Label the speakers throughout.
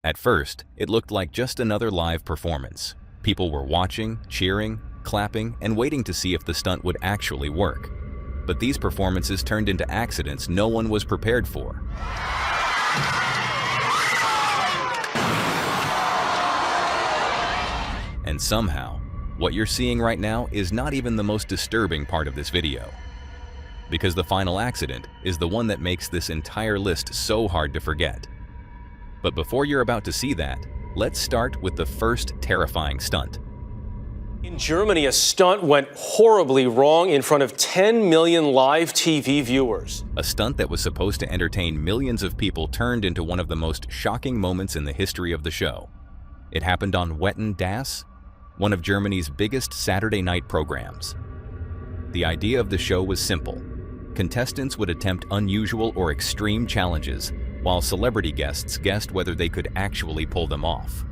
Speaker 1: At first, it looked like just another live performance. People were watching, cheering, clapping, and waiting to see if the stunt would actually work. But these performances turned into accidents no one was prepared for. And somehow, what you're seeing right now is not even the most disturbing part of this video. Because the final accident is the one that makes this entire list so hard to forget. But before you're about to see that, let's start with the first terrifying stunt.
Speaker 2: In Germany, a stunt went horribly wrong in front of 10 million live TV viewers.
Speaker 1: A stunt that was supposed to entertain millions of people turned into one of the most shocking moments in the history of the show. It happened on Wetten das, one of Germany's biggest Saturday night programs. The idea of the show was simple. Contestants would attempt unusual or extreme challenges, while celebrity guests guessed whether they could actually pull them off.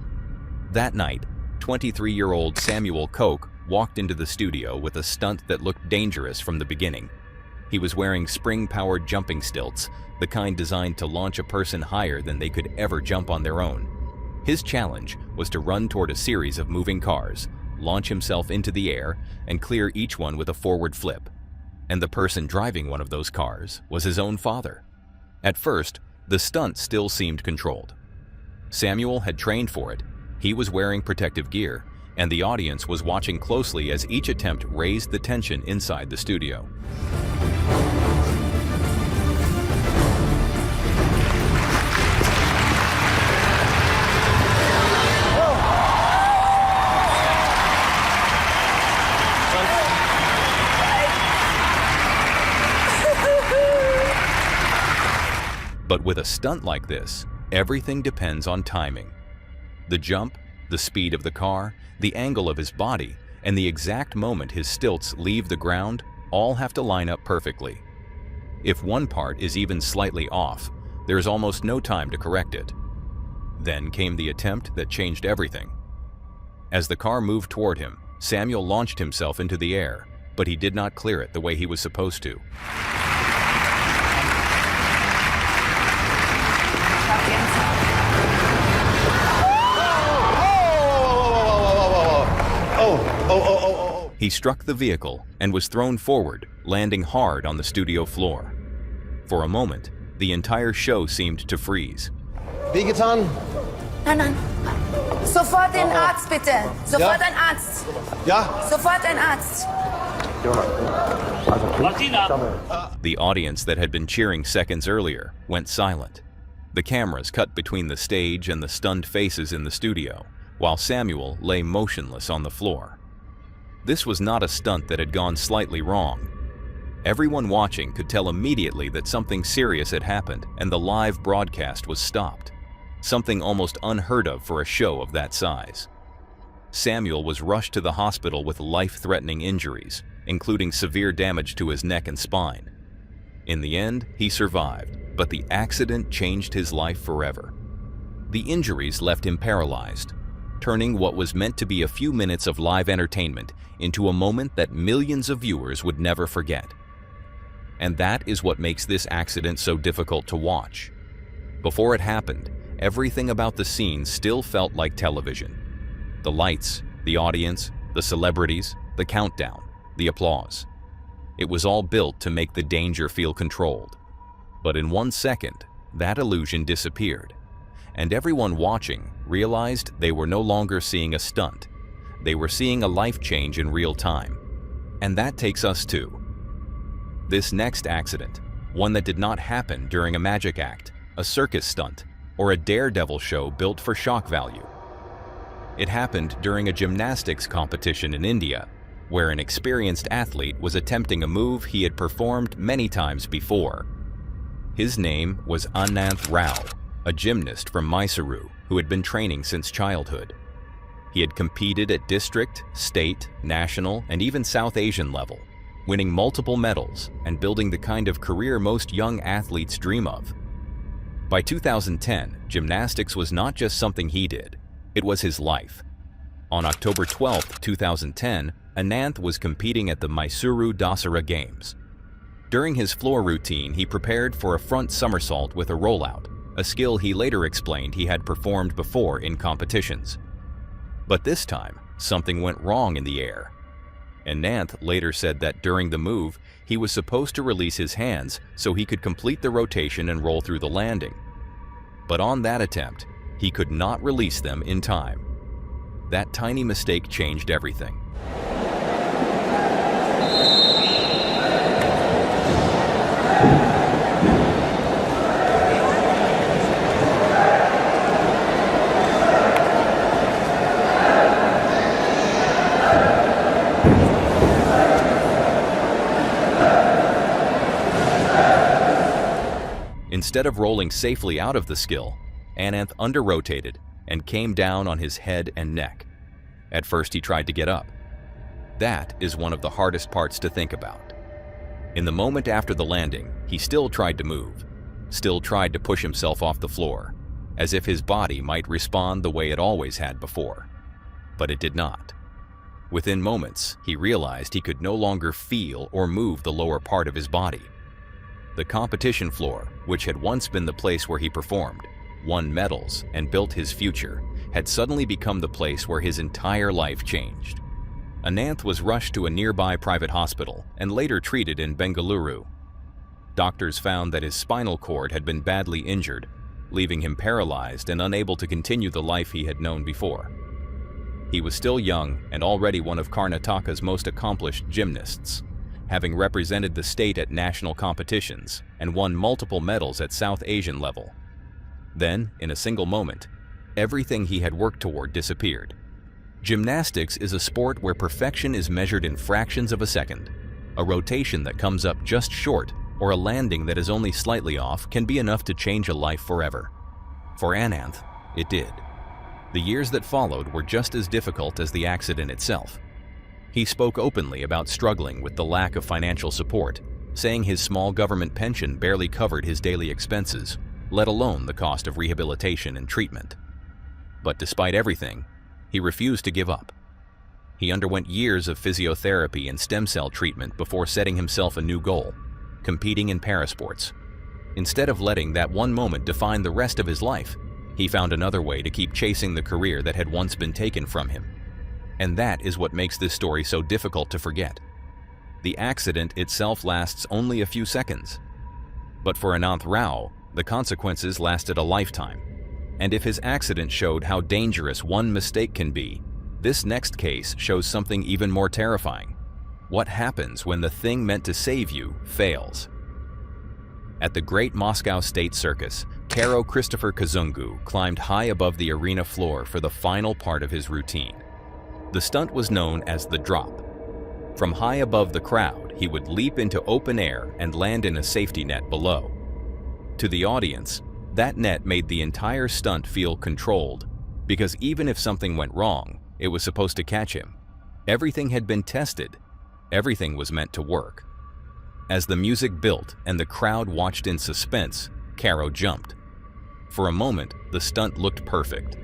Speaker 1: That night, 23-year-old Samuel Koch walked into the studio with a stunt that looked dangerous from the beginning. He was wearing spring-powered jumping stilts, the kind designed to launch a person higher than they could ever jump on their own. His challenge was to run toward a series of moving cars, launch himself into the air, and clear each one with a forward flip. And the person driving one of those cars was his own father. At first, the stunt still seemed controlled. Samuel had trained for it, he was wearing protective gear, and the audience was watching closely as each attempt raised the tension inside the studio. But with a stunt like this, everything depends on timing. The jump, the speed of the car, the angle of his body, and the exact moment his stilts leave the ground all have to line up perfectly. If one part is even slightly off, there is almost no time to correct it. Then came the attempt that changed everything. As the car moved toward him, Samuel launched himself into the air, but he did not clear it the way he was supposed to. He struck the vehicle and was thrown forward, landing hard on the studio floor. For a moment, the entire show seemed to freeze.
Speaker 3: Wehgetan?
Speaker 4: Nein. Sofort den Arzt, bitte. Sofort ein Arzt.
Speaker 3: Ja?
Speaker 4: Sofort ein Arzt.
Speaker 1: The audience that had been cheering seconds earlier went silent. The cameras cut between the stage and the stunned faces in the studio, while Samuel lay motionless on the floor. This was not a stunt that had gone slightly wrong. Everyone watching could tell immediately that something serious had happened and the live broadcast was stopped, something almost unheard of for a show of that size. Samuel was rushed to the hospital with life-threatening injuries, including severe damage to his neck and spine. In the end, he survived, but the accident changed his life forever. The injuries left him paralyzed, turning what was meant to be a few minutes of live entertainment into a moment that millions of viewers would never forget. And that is what makes this accident so difficult to watch. Before it happened, everything about the scene still felt like television. The lights, the audience, the celebrities, the countdown, the applause. It was all built to make the danger feel controlled. But in 1 second, that illusion disappeared, and everyone watching realized they were no longer seeing a stunt. They were seeing a life change in real time. And that takes us to this next accident, one that did not happen during a magic act, a circus stunt, or a daredevil show built for shock value. It happened during a gymnastics competition in India, where an experienced athlete was attempting a move he had performed many times before. His name was Anand Raalo, a gymnast from Mysuru who had been training since childhood. He had competed at district, state, national, and even South Asian level, winning multiple medals and building the kind of career most young athletes dream of. By 2010, gymnastics was not just something he did, it was his life. On October 12, 2010, Anand was competing at the Mysuru Dasara Games. During his floor routine, he prepared for a front somersault with a rollout, a skill he later explained he had performed before in competitions. But this time, something went wrong in the air. Anand later said that during the move, he was supposed to release his hands so he could complete the rotation and roll through the landing. But on that attempt, he could not release them in time. That tiny mistake changed everything. Instead of rolling safely out of the skill, Anand under-rotated and came down on his head and neck. At first he tried to get up. That is one of the hardest parts to think about. In the moment after the landing, he still tried to move, still tried to push himself off the floor, as if his body might respond the way it always had before. But it did not. Within moments, he realized he could no longer feel or move the lower part of his body. The competition floor, which had once been the place where he performed, won medals, and built his future, had suddenly become the place where his entire life changed. Anand was rushed to a nearby private hospital and later treated in Bengaluru. Doctors found that his spinal cord had been badly injured, leaving him paralyzed and unable to continue the life he had known before. He was still young and already one of Karnataka's most accomplished gymnasts, having represented the state at national competitions and won multiple medals at South Asian level. Then, in a single moment, everything he had worked toward disappeared. Gymnastics is a sport where perfection is measured in fractions of a second. A rotation that comes up just short or a landing that is only slightly off can be enough to change a life forever. For Anand, it did. The years that followed were just as difficult as the accident itself. He spoke openly about struggling with the lack of financial support, saying his small government pension barely covered his daily expenses, let alone the cost of rehabilitation and treatment. But despite everything, he refused to give up. He underwent years of physiotherapy and stem cell treatment before setting himself a new goal: competing in parasports. Instead of letting that one moment define the rest of his life, he found another way to keep chasing the career that had once been taken from him. And that is what makes this story so difficult to forget. The accident itself lasts only a few seconds. But for Anand Raalo, the consequences lasted a lifetime. And if his accident showed how dangerous one mistake can be, this next case shows something even more terrifying. What happens when the thing meant to save you fails? At the Great Moscow State Circus, Karo Christopher Kazungu climbed high above the arena floor for the final part of his routine. The stunt was known as the drop. From high above the crowd, he would leap into open air and land in a safety net below. To the audience, that net made the entire stunt feel controlled, because even if something went wrong, it was supposed to catch him. Everything had been tested. Everything was meant to work. As the music built and the crowd watched in suspense, Karo jumped. For a moment, the stunt looked perfect.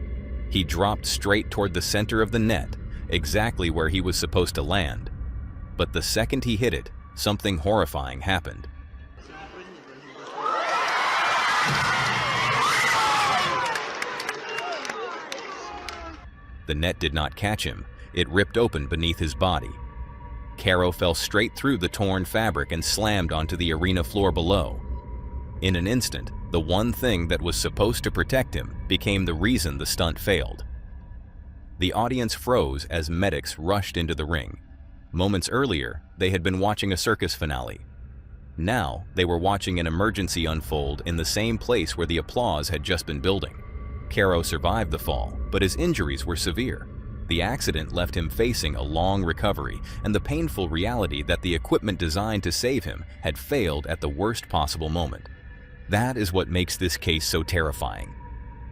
Speaker 1: He dropped straight toward the center of the net, exactly where he was supposed to land. But the second he hit it, something horrifying happened. The net did not catch him. It ripped open beneath his body. Karo fell straight through the torn fabric and slammed onto the arena floor below. In an instant, the one thing that was supposed to protect him became the reason the stunt failed. The audience froze as medics rushed into the ring. Moments earlier, they had been watching a circus finale. Now, they were watching an emergency unfold in the same place where the applause had just been building. Karo survived the fall, but his injuries were severe. The accident left him facing a long recovery and the painful reality that the equipment designed to save him had failed at the worst possible moment. That is what makes this case so terrifying.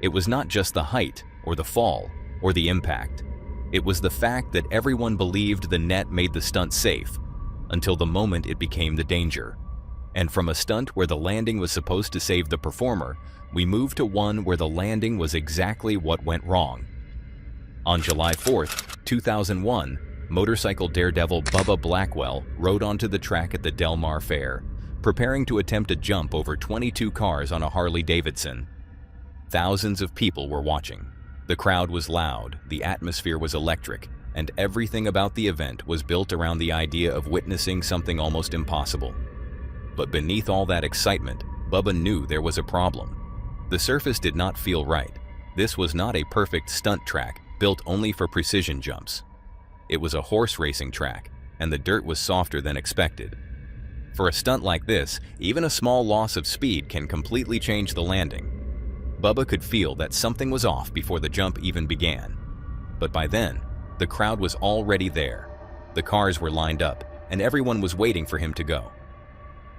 Speaker 1: It was not just the height, or the fall, or the impact. It was the fact that everyone believed the net made the stunt safe, until the moment it became the danger. And from a stunt where the landing was supposed to save the performer, we moved to one where the landing was exactly what went wrong. On July 4th, 2001, motorcycle daredevil Bubba Blackwell rode onto the track at the Del Mar Fair, preparing to attempt a jump over 22 cars on a Harley-Davidson. Thousands of people were watching. The crowd was loud, the atmosphere was electric, and everything about the event was built around the idea of witnessing something almost impossible. But beneath all that excitement, Bubba knew there was a problem. The surface did not feel right. This was not a perfect stunt track built only for precision jumps. It was a horse racing track, and the dirt was softer than expected. For a stunt like this, even a small loss of speed can completely change the landing. Bubba could feel that something was off before the jump even began. But by then, the crowd was already there. The cars were lined up, and everyone was waiting for him to go.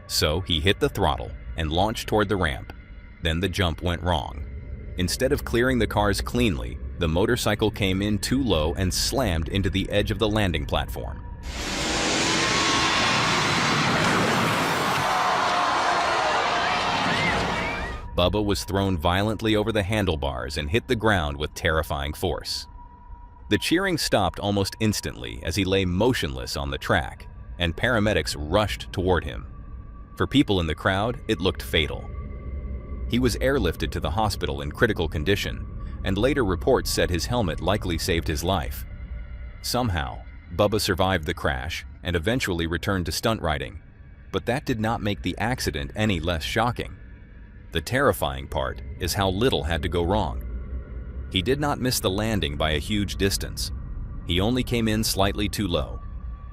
Speaker 1: So he hit the throttle and launched toward the ramp. Then the jump went wrong. Instead of clearing the cars cleanly, the motorcycle came in too low and slammed into the edge of the landing platform. Bubba was thrown violently over the handlebars and hit the ground with terrifying force. The cheering stopped almost instantly as he lay motionless on the track, and paramedics rushed toward him. For people in the crowd, it looked fatal. He was airlifted to the hospital in critical condition, and later reports said his helmet likely saved his life. Somehow, Bubba survived the crash and eventually returned to stunt riding, but that did not make the accident any less shocking. The terrifying part is how little had to go wrong. He did not miss the landing by a huge distance. He only came in slightly too low,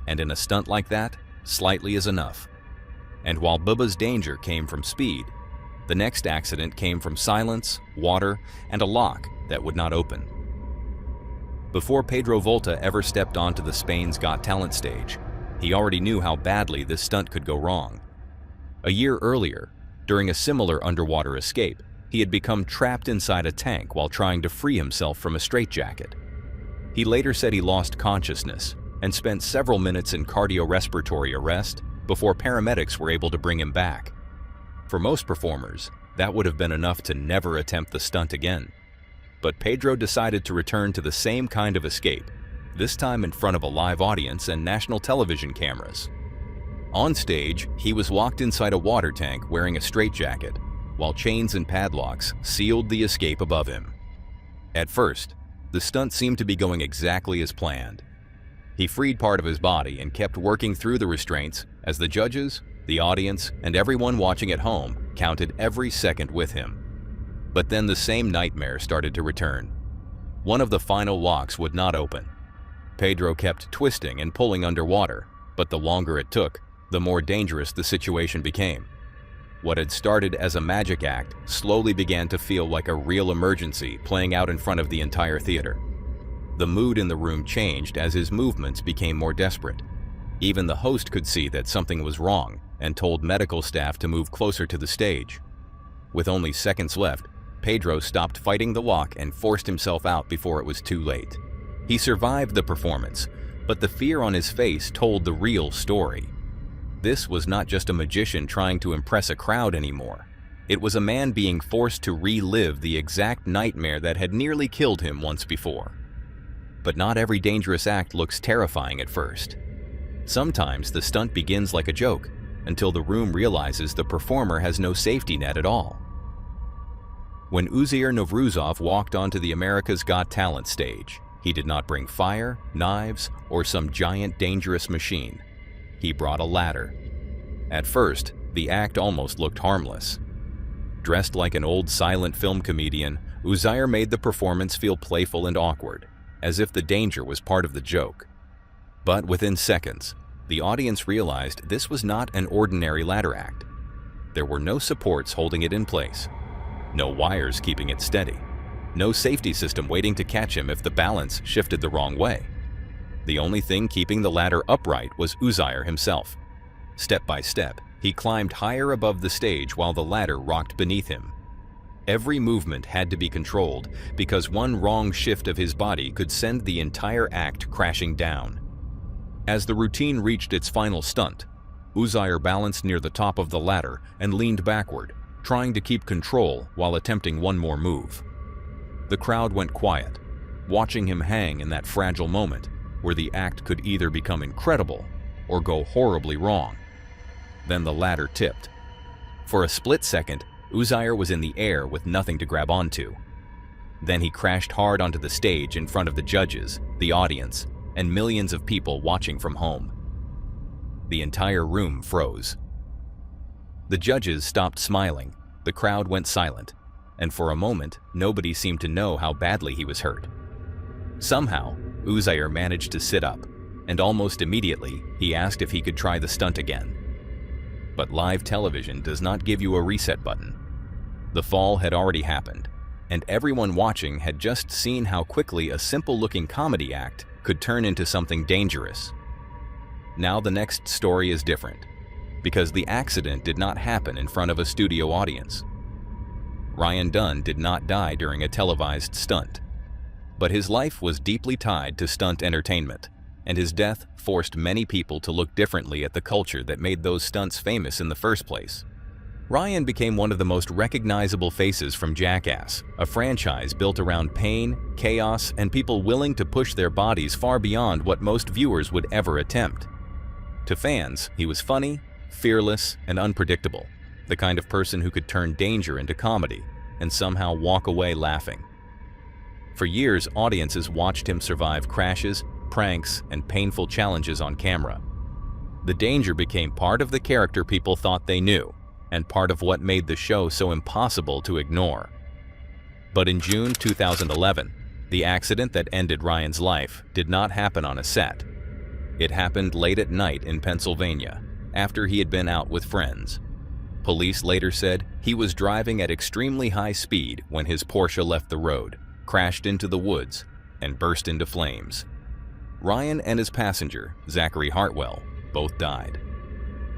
Speaker 1: and in a stunt like that, slightly is enough. And while Bubba's danger came from speed, the next accident came from silence, water, and a lock that would not open. Before Pedro Volta ever stepped onto the Spain's Got Talent stage, he already knew how badly this stunt could go wrong. A year earlier, during a similar underwater escape, he had become trapped inside a tank while trying to free himself from a straitjacket. He later said he lost consciousness and spent several minutes in cardiorespiratory arrest before paramedics were able to bring him back. For most performers, that would have been enough to never attempt the stunt again. But Pedro decided to return to the same kind of escape, this time in front of a live audience and national television cameras. On stage, he was locked inside a water tank wearing a straitjacket, while chains and padlocks sealed the escape above him. At first, the stunt seemed to be going exactly as planned. He freed part of his body and kept working through the restraints as the judges, the audience, and everyone watching at home counted every second with him. But then the same nightmare started to return. One of the final locks would not open. Pedro kept twisting and pulling underwater, but the longer it took, the more dangerous the situation became. What had started as a magic act slowly began to feel like a real emergency playing out in front of the entire theater. The mood in the room changed as his movements became more desperate. Even the host could see that something was wrong and told medical staff to move closer to the stage. With only seconds left, Pedro stopped fighting the lock and forced himself out before it was too late. He survived the performance, but the fear on his face told the real story. This was not just a magician trying to impress a crowd anymore. It was a man being forced to relive the exact nightmare that had nearly killed him once before. But not every dangerous act looks terrifying at first. Sometimes the stunt begins like a joke, until the room realizes the performer has no safety net at all. When Uzziah Novus walked onto the America's Got Talent stage, he did not bring fire, knives, or some giant dangerous machine. He brought a ladder. At first, the act almost looked harmless. Dressed like an old silent film comedian, Uzziah made the performance feel playful and awkward, as if the danger was part of the joke. But within seconds, the audience realized this was not an ordinary ladder act. There were no supports holding it in place, no wires keeping it steady, no safety system waiting to catch him if the balance shifted the wrong way. The only thing keeping the ladder upright was Uzziah himself. Step by step, he climbed higher above the stage while the ladder rocked beneath him. Every movement had to be controlled because one wrong shift of his body could send the entire act crashing down. As the routine reached its final stunt, Uzziah balanced near the top of the ladder and leaned backward, trying to keep control while attempting one more move. The crowd went quiet, watching him hang in that fragile moment where the act could either become incredible or go horribly wrong. Then the ladder tipped. For a split second, Uzziah was in the air with nothing to grab onto. Then he crashed hard onto the stage in front of the judges, the audience, and millions of people watching from home. The entire room froze. The judges stopped smiling, the crowd went silent, and for a moment, nobody seemed to know how badly he was hurt. Somehow, Uzziah managed to sit up, and almost immediately, he asked if he could try the stunt again. But live television does not give you a reset button. The fall had already happened, and everyone watching had just seen how quickly a simple-looking comedy act could turn into something dangerous. Now the next story is different, because the accident did not happen in front of a studio audience. Ryan Dunn did not die during a televised stunt, but his life was deeply tied to stunt entertainment, and his death forced many people to look differently at the culture that made those stunts famous in the first place. Ryan became one of the most recognizable faces from Jackass, a franchise built around pain, chaos, and people willing to push their bodies far beyond what most viewers would ever attempt. To fans, he was funny, fearless, and unpredictable, the kind of person who could turn danger into comedy and somehow walk away laughing. For years, audiences watched him survive crashes, pranks, and painful challenges on camera. The danger became part of the character people thought they knew, and part of what made the show so impossible to ignore. But in June 2011, the accident that ended Ryan's life did not happen on a set. It happened late at night in Pennsylvania, after he had been out with friends. Police later said he was driving at extremely high speed when his Porsche left the road, crashed into the woods, and burst into flames. Ryan and his passenger, Zachary Hartwell, both died.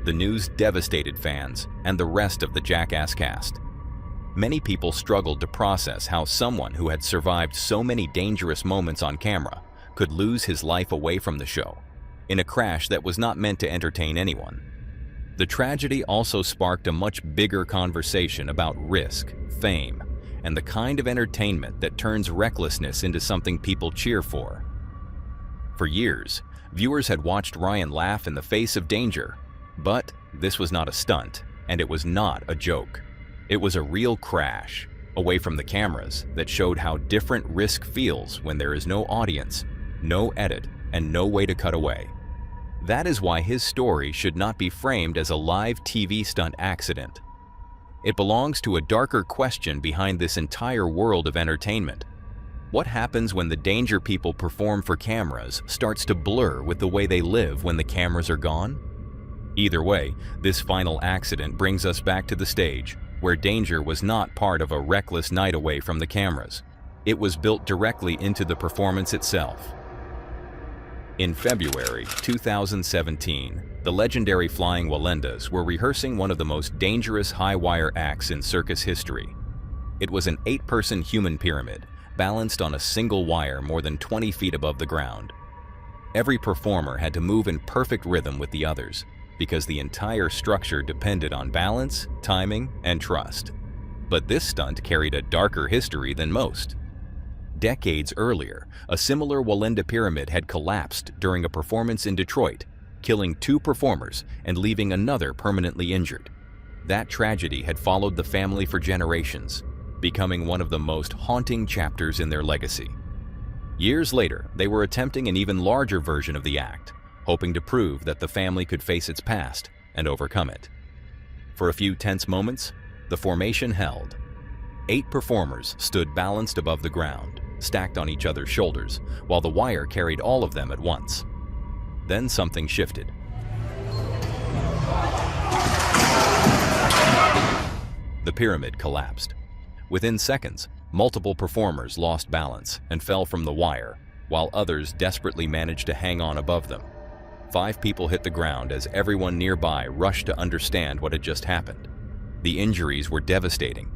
Speaker 1: The news devastated fans and the rest of the Jackass cast. Many people struggled to process how someone who had survived so many dangerous moments on camera could lose his life away from the show, in a crash that was not meant to entertain anyone. The tragedy also sparked a much bigger conversation about risk, fame, and the kind of entertainment that turns recklessness into something people cheer for. For years, viewers had watched Ryan laugh in the face of danger, but this was not a stunt, and it was not a joke. It was a real crash, away from the cameras, that showed how different risk feels when there is no audience, no edit, and no way to cut away. That is why his story should not be framed as a live TV stunt accident. It belongs to a darker question behind this entire world of entertainment. What happens when the danger people perform for cameras starts to blur with the way they live when the cameras are gone? Either way, this final accident brings us back to the stage, where danger was not part of a reckless night away from the cameras. It was built directly into the performance itself. In February 2017, the legendary Flying Wendas were rehearsing one of the most dangerous high-wire acts in circus history. It was an 8-person human pyramid, balanced on a single wire more than 20 feet above the ground. Every performer had to move in perfect rhythm with the others, because the entire structure depended on balance, timing, and trust. But this stunt carried a darker history than most. Decades earlier, a similar Wendas pyramid had collapsed during a performance in Detroit, killing 2 performers and leaving another permanently injured. That tragedy had followed the family for generations, becoming one of the most haunting chapters in their legacy. Years later, they were attempting an even larger version of the act, hoping to prove that the family could face its past and overcome it. For a few tense moments, the formation held. 8 performers stood balanced above the ground, stacked on each other's shoulders, while the wire carried all of them at once. Then something shifted. The pyramid collapsed. Within seconds, multiple performers lost balance and fell from the wire, while others desperately managed to hang on above them. 5 people hit the ground as everyone nearby rushed to understand what had just happened. The injuries were devastating.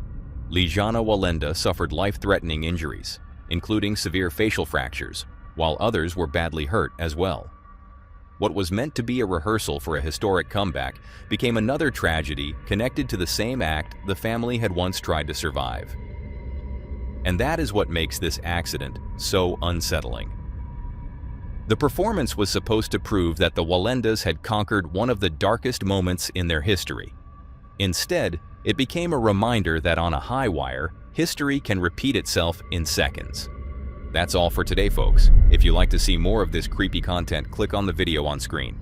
Speaker 1: Uzziah Novus suffered life-threatening injuries, including severe facial fractures, while others were badly hurt as well. What was meant to be a rehearsal for a historic comeback became another tragedy connected to the same act the family had once tried to survive. And that is what makes this accident so unsettling. The performance was supposed to prove that the Wendas had conquered one of the darkest moments in their history. Instead, It became a reminder that on a high wire, history can repeat itself in seconds. That's all for today, folks. If you'd like to see more of this creepy content, click on the video on screen.